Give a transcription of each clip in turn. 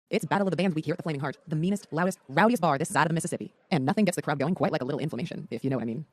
It's Battle of the Bands week here at the Flaming Heart, the meanest, loudest, rowdiest bar this side of the Mississippi. And nothing gets the crowd going quite like a little inflammation, if you know what I mean.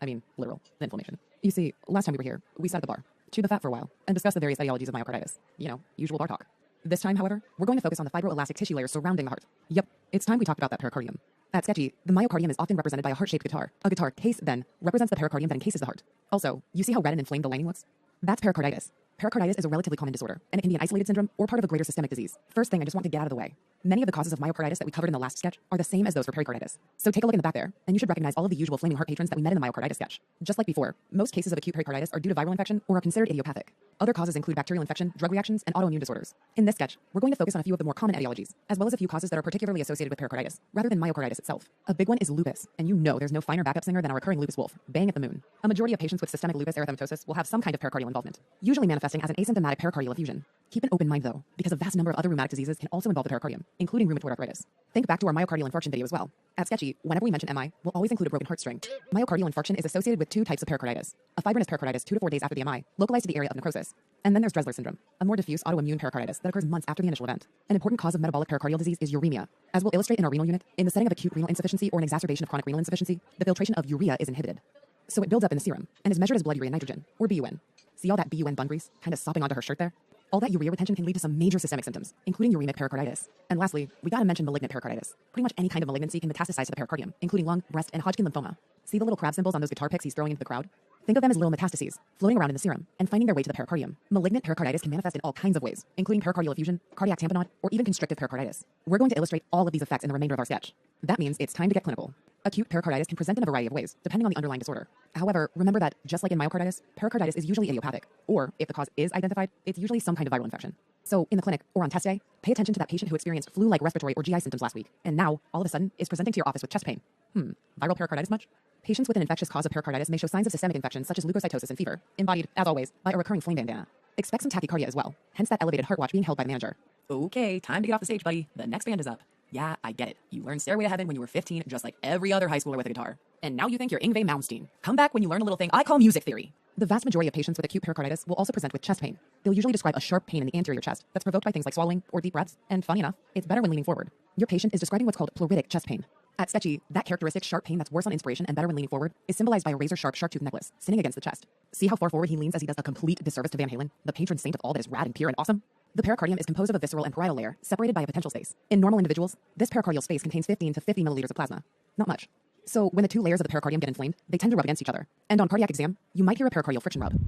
I mean literal inflammation. You see, last time we were here, we sat at the bar, chewed the fat for a while, and discussed the various etiologies of myocarditis. You know, usual bar talk. This time, however, we're going to focus on the fibroelastic tissue layers surrounding the heart. Yep, it's time we talked about that pericardium. At Sketchy, the myocardium is often represented by a heart-shaped guitar. A guitar case, then, represents the pericardium that encases the heart. Also, you see how red and inflamed the lining looks? That's pericarditis. Pericarditis is a relatively common disorder, and it can be an isolated syndrome or part of a greater systemic disease. First thing I just want to get out of the way. Many of the causes of myocarditis that we covered in the last sketch are the same as those for pericarditis. So take a look in the back there, and you should recognize all of the usual flaming heart patrons that we met in the myocarditis sketch. Just like before, most cases of acute pericarditis are due to viral infection or are considered idiopathic. Other causes include bacterial infection, drug reactions, and autoimmune disorders. In this sketch, we're going to focus on a few of the more common etiologies, as well as a few causes that are particularly associated with pericarditis, rather than myocarditis itself. A big one is lupus, and you know there's no finer backup singer than our recurring lupus wolf, baying at the moon. A majority of patients with systemic lupus erythematosus will have some kind of pericardial involvement, usually manifesting as an asymptomatic pericardial effusion. Keep an open mind though, because a vast number of other rheumatic diseases can also involve the pericardium, including rheumatoid arthritis. Think back to our myocardial infarction video as well. At Sketchy, whenever we mention MI, we'll always include a broken heart string. Myocardial infarction is associated with two types of pericarditis: a fibrinous pericarditis 2 to 4 days after the MI, localized to the area of necrosis. And then there's Dressler syndrome, a more diffuse autoimmune pericarditis that occurs months after the initial event. An important cause of metabolic pericardial disease is uremia. As we'll illustrate in our renal unit, in the setting of acute renal insufficiency or an exacerbation of chronic renal insufficiency, the filtration of urea is inhibited. So it builds up in the serum and is measured as blood urea nitrogen, or BUN. See all that BUN bun grease kind of sopping onto her shirt there? All that urea retention can lead to some major systemic symptoms, including uremic pericarditis. And lastly, we gotta mention malignant pericarditis. Pretty much any kind of malignancy can metastasize to the pericardium, including lung, breast, and Hodgkin lymphoma. See the little crab symbols on those guitar picks he's throwing into the crowd? Think of them as little metastases, floating around in the serum, and finding their way to the pericardium. Malignant pericarditis can manifest in all kinds of ways, including pericardial effusion, cardiac tamponade, or even constrictive pericarditis. We're going to illustrate all of these effects in the remainder of our sketch. That means it's time to get clinical. Acute pericarditis can present in a variety of ways, depending on the underlying disorder. However, remember that, just like in myocarditis, pericarditis is usually idiopathic, or if the cause is identified, it's usually some kind of viral infection. So, in the clinic or on test day, pay attention to that patient who experienced flu-like respiratory or GI symptoms last week, and now, all of a sudden, is presenting to your office with chest pain. Viral pericarditis much? Patients with an infectious cause of pericarditis may show signs of systemic infection such as leukocytosis and fever, embodied, as always, by a recurring flame bandana. Expect some tachycardia as well, hence that elevated heart watch being held by the manager. Okay, time to get off the stage, buddy. The next band is up. Yeah, I get it. You learned Stairway to Heaven when you were 15, just like every other high schooler with a guitar. And now you think you're Yngwie Malmsteen. Come back when you learn a little thing I call music theory. The vast majority of patients with acute pericarditis will also present with chest pain. They'll usually describe a sharp pain in the anterior chest that's provoked by things like swallowing or deep breaths, and funny enough, it's better when leaning forward. Your patient is describing what's called pleuritic chest pain. At Sketchy, that characteristic sharp pain that's worse on inspiration and better when leaning forward is symbolized by a razor-sharp shark tooth necklace sitting against the chest. See how far forward he leans as he does a complete disservice to Van Halen, the patron saint of all that is rad and pure and awesome? The pericardium is composed of a visceral and parietal layer, separated by a potential space. In normal individuals, this pericardial space contains 15 to 50 milliliters of plasma. Not much. So when the two layers of the pericardium get inflamed, they tend to rub against each other. And on cardiac exam, you might hear a pericardial friction rub.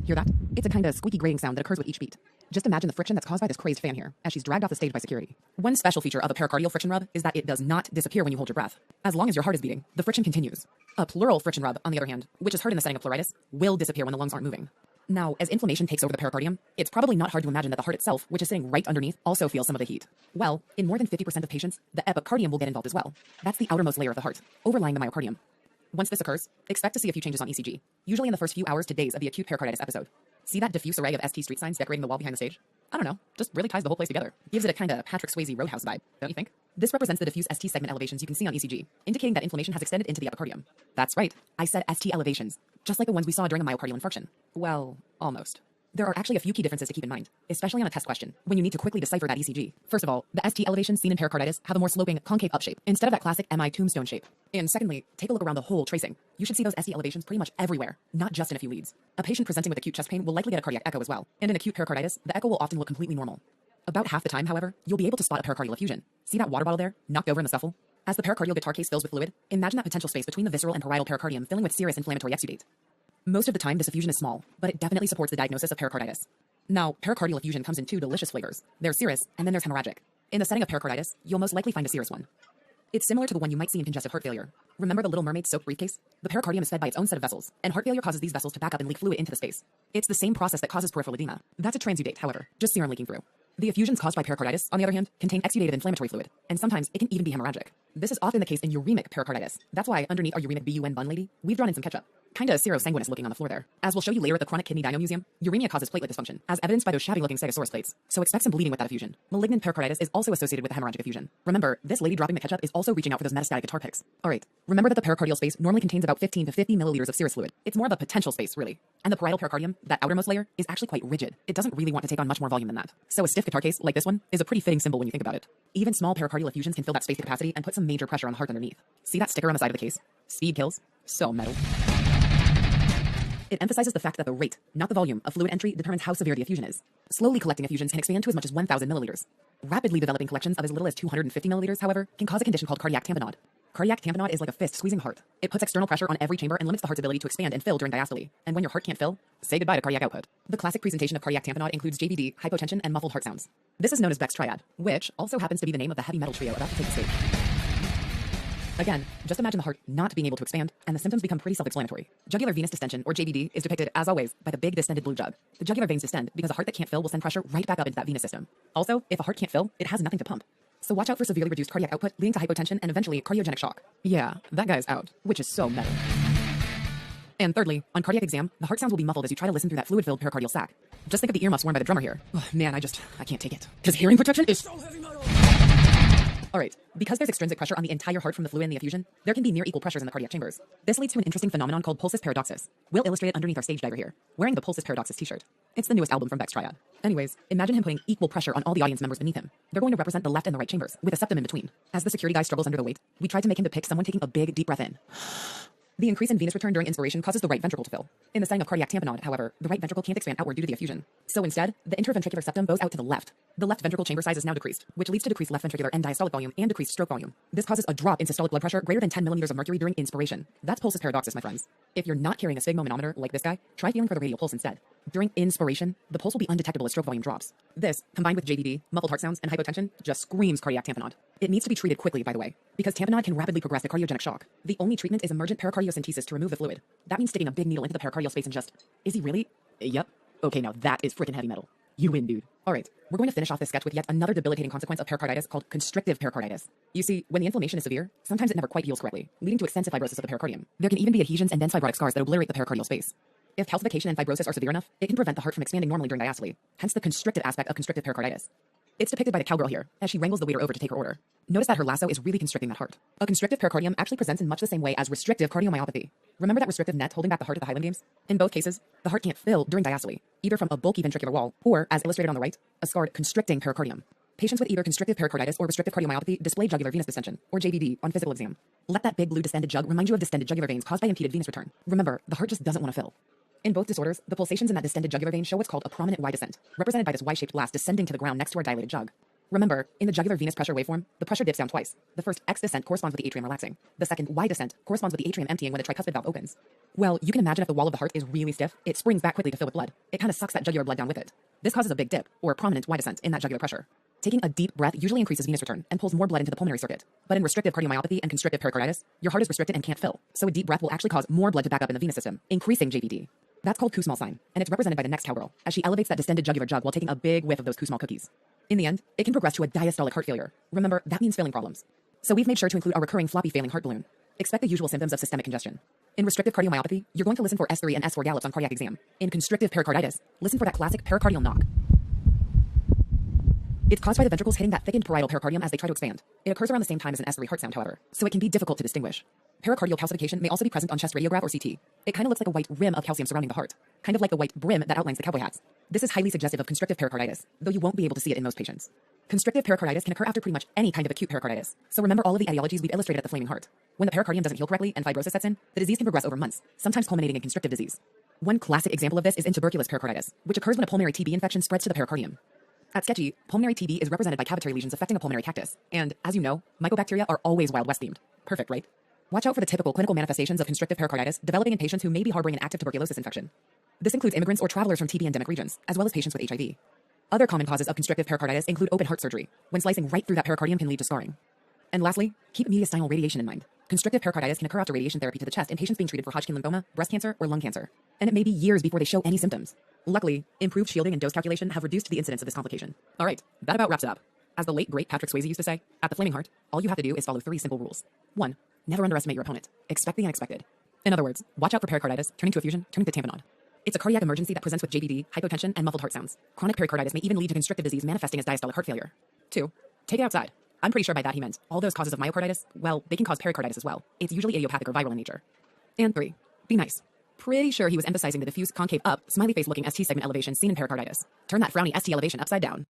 Hear that? It's a kind of squeaky grating sound that occurs with each beat. Just imagine the friction that's caused by this crazed fan here, as she's dragged off the stage by security. One special feature of a pericardial friction rub is that it does not disappear when you hold your breath. As long as your heart is beating, the friction continues. A pleural friction rub, on the other hand, which is heard in the setting of pleuritis, will disappear when the lungs aren't moving. Now, as inflammation takes over the pericardium, it's probably not hard to imagine that the heart itself, which is sitting right underneath, also feels some of the heat. Well, in more than 50% of patients, the epicardium will get involved as well. That's the outermost layer of the heart, overlying the myocardium. Once this occurs, expect to see a few changes on ECG, usually in the first few hours to days of the acute pericarditis episode. See that diffuse array of ST street signs decorating the wall behind the stage? I don't know, just really ties the whole place together. Gives it a kind of Patrick Swayze Roadhouse vibe, don't you think? This represents the diffuse ST segment elevations you can see on ECG, indicating that inflammation has extended into the epicardium. That's right, I said ST elevations, just like the ones we saw during a myocardial infarction. Well, almost. There are actually a few key differences to keep in mind, especially on a test question, when you need to quickly decipher that ECG. First of all, the ST elevations seen in pericarditis have a more sloping, concave up shape, instead of that classic MI tombstone shape. And secondly, take a look around the whole tracing. You should see those ST elevations pretty much everywhere, not just in a few leads. A patient presenting with acute chest pain will likely get a cardiac echo as well, and in acute pericarditis, the echo will often look completely normal. About half the time, however, you'll be able to spot a pericardial effusion. See that water bottle there, knocked over in the scuffle? As the pericardial guitar case fills with fluid, imagine that potential space between the visceral and parietal pericardium filling with serous inflammatory exudate. Most of the time, this effusion is small, but it definitely supports the diagnosis of pericarditis. Now, pericardial effusion comes in two delicious flavors. There's serous, and then there's hemorrhagic. In the setting of pericarditis, you'll most likely find a serous one. It's similar to the one you might see in congestive heart failure. Remember the Little Mermaid soaked briefcase? The pericardium is fed by its own set of vessels, and heart failure causes these vessels to back up and leak fluid into the space. It's the same process that causes peripheral edema. That's a transudate, however, just serum leaking through. The effusions caused by pericarditis, on the other hand, contain exudated inflammatory fluid, and sometimes it can even be hemorrhagic. This is often the case in uremic pericarditis. That's why, underneath our uremic BUN bun lady, we've drawn in some ketchup. Kinda serosanguinous looking on the floor there. As we'll show you later at the Chronic Kidney Dino Museum, uremia causes platelet dysfunction, as evidenced by those shabby-looking Stegosaurus plates. So expect some bleeding with that effusion. Malignant pericarditis is also associated with a hemorrhagic effusion. Remember, this lady dropping the ketchup is also reaching out for those metastatic guitar picks. Alright, remember that the pericardial space normally contains about 15 to 50 milliliters of serous fluid. It's more of a potential space, really. And the parietal pericardium, that outermost layer, is actually quite rigid. It doesn't really want to take on much more volume than that. So a stiff guitar case, like this one, is a pretty fitting symbol when you think about it. Even small pericardial effusions can fill that space to capacity and put some major pressure on the heart underneath. See that sticker on the side of the case? Speed kills. So metal. It emphasizes the fact that the rate, not the volume, of fluid entry determines how severe the effusion is. Slowly collecting effusions can expand to as much as 1,000 milliliters. Rapidly developing collections of as little as 250 milliliters, however, can cause a condition called cardiac tamponade. Cardiac tamponade is like a fist squeezing heart. It puts external pressure on every chamber and limits the heart's ability to expand and fill during diastole. And when your heart can't fill, say goodbye to cardiac output. The classic presentation of cardiac tamponade includes JVD, hypotension, and muffled heart sounds. This is known as Beck's triad, which also happens to be the name of the heavy metal trio about to take the stage. Again, just imagine the heart not being able to expand, and the symptoms become pretty self-explanatory. Jugular venous distension, or JVD, is depicted, as always, by the big distended blue jug. The jugular veins distend because a heart that can't fill will send pressure right back up into that venous system. Also, if a heart can't fill, it has nothing to pump. So watch out for severely reduced cardiac output, leading to hypotension and eventually cardiogenic shock. Yeah, that guy's out, which is so metal. And thirdly, on cardiac exam, the heart sounds will be muffled as you try to listen through that fluid-filled pericardial sac. Just think of the earmuffs worn by the drummer here. Oh, man, I can't take it. Because hearing protection is so heavy metal! Alright, because there's extrinsic pressure on the entire heart from the fluid in the effusion, there can be near equal pressures in the cardiac chambers. This leads to an interesting phenomenon called pulsus paradoxus. We'll illustrate it underneath our stage diver here, wearing the pulsus paradoxus t-shirt. It's the newest album from Beck's triad. Anyways, imagine him putting equal pressure on all the audience members beneath him. They're going to represent the left and the right chambers, with a septum in between. As the security guy struggles under the weight, we tried to make him depict someone taking a big, deep breath in. The increase in venous return during inspiration causes the right ventricle to fill. In the setting of cardiac tamponade, however, the right ventricle can't expand outward due to the effusion. So instead, the interventricular septum bows out to the left. The left ventricle chamber size is now decreased, which leads to decreased left ventricular end diastolic volume and decreased stroke volume. This causes a drop in systolic blood pressure greater than 10 millimeters of mercury during inspiration. That's pulsus paradoxus, my friends. If you're not carrying a sphygmomanometer like this guy, try feeling for the radial pulse instead. During inspiration, the pulse will be undetectable as stroke volume drops. This, combined with JVD, muffled heart sounds, and hypotension, just screams cardiac tamponade. It needs to be treated quickly, by the way, because tamponade can rapidly progress to cardiogenic shock. The only treatment is emergent pericardiocentesis to remove the fluid. That means sticking a big needle into the pericardial space and just, is he really? Yep. Okay, now that is freaking heavy metal. You win, dude. Alright, we're going to finish off this sketch with yet another debilitating consequence of pericarditis called constrictive pericarditis. You see, when the inflammation is severe, sometimes it never quite heals correctly, leading to extensive fibrosis of the pericardium. There can even be adhesions and dense fibrotic scars that obliterate the pericardial space. If calcification and fibrosis are severe enough, it can prevent the heart from expanding normally during diastole, hence the constrictive aspect of constrictive pericarditis. It's depicted by the cowgirl here, as she wrangles the waiter over to take her order. Notice that her lasso is really constricting that heart. A constrictive pericardium actually presents in much the same way as restrictive cardiomyopathy. Remember that restrictive net holding back the heart at the Highland Games? In both cases, the heart can't fill during diastole, either from a bulky ventricular wall, or, as illustrated on the right, a scarred constricting pericardium. Patients with either constrictive pericarditis or restrictive cardiomyopathy display jugular venous distension, or JVD, on physical exam. Let that big blue distended jug remind you of distended jugular veins caused by impeded venous return. Remember, the heart just doesn't want to fill. In both disorders, the pulsations in that distended jugular vein show what's called a prominent Y descent, represented by this Y-shaped blast descending to the ground next to our dilated jug. Remember, in the jugular venous pressure waveform, the pressure dips down twice. The first X descent corresponds with the atrium relaxing. The second Y descent corresponds with the atrium emptying when the tricuspid valve opens. Well, you can imagine if the wall of the heart is really stiff, it springs back quickly to fill with blood. It kind of sucks that jugular blood down with it. This causes a big dip, or a prominent Y descent, in that jugular pressure. Taking a deep breath usually increases venous return and pulls more blood into the pulmonary circuit. But in restrictive cardiomyopathy and constrictive pericarditis, your heart is restricted and can't fill. So a deep breath will actually cause more blood to back up in the venous system, increasing JVD. That's called Kussmaul sign, and it's represented by the next cowgirl, as she elevates that distended jugular jug while taking a big whiff of those Kussmaul cookies. In the end, it can progress to a diastolic heart failure. Remember, that means filling problems. So we've made sure to include our recurring floppy failing heart balloon. Expect the usual symptoms of systemic congestion. In restrictive cardiomyopathy, you're going to listen for S3 and S4 gallops on cardiac exam. In constrictive pericarditis, listen for that classic pericardial knock. It's caused by the ventricles hitting that thickened parietal pericardium as they try to expand. It occurs around the same time as an S3 heart sound, however, so it can be difficult to distinguish. Pericardial calcification may also be present on chest radiograph or CT. It kind of looks like a white rim of calcium surrounding the heart, kind of like the white brim that outlines the cowboy hats. This is highly suggestive of constrictive pericarditis, though you won't be able to see it in most patients. Constrictive pericarditis can occur after pretty much any kind of acute pericarditis, so remember all of the etiologies we've illustrated at the flaming heart. When the pericardium doesn't heal correctly and fibrosis sets in, the disease can progress over months, sometimes culminating in constrictive disease. One classic example of this is in tuberculous pericarditis, which occurs when a pulmonary TB infection spreads to the pericardium. At Sketchy, pulmonary TB is represented by cavitary lesions affecting a pulmonary cactus, and, as you know, mycobacteria are always Wild West themed. Perfect, right? Watch out for the typical clinical manifestations of constrictive pericarditis developing in patients who may be harboring an active tuberculosis infection. This includes immigrants or travelers from TB endemic regions, as well as patients with HIV. Other common causes of constrictive pericarditis include open heart surgery, when slicing right through that pericardium can lead to scarring. And lastly, keep mediastinal radiation in mind. Constrictive pericarditis can occur after radiation therapy to the chest in patients being treated for Hodgkin lymphoma, breast cancer, or lung cancer. And it may be years before they show any symptoms. Luckily, improved shielding and dose calculation have reduced the incidence of this complication. Alright, that about wraps it up. As the late great Patrick Swayze used to say, at the Flaming Heart, all you have to do is follow 3 simple rules. 1. Never underestimate your opponent. Expect the unexpected. In other words, watch out for pericarditis, turning to effusion, turning to tamponade. It's a cardiac emergency that presents with JVD, hypotension, and muffled heart sounds. Chronic pericarditis may even lead to constrictive disease manifesting as diastolic heart failure. 2. Take it outside. I'm pretty sure by that he meant all those causes of myocarditis, well, they can cause pericarditis as well. It's usually idiopathic or viral in nature. And 3. Be nice. Pretty sure he was emphasizing the diffuse concave up, smiley face looking ST segment elevation seen in pericarditis. Turn that frowny ST elevation upside down.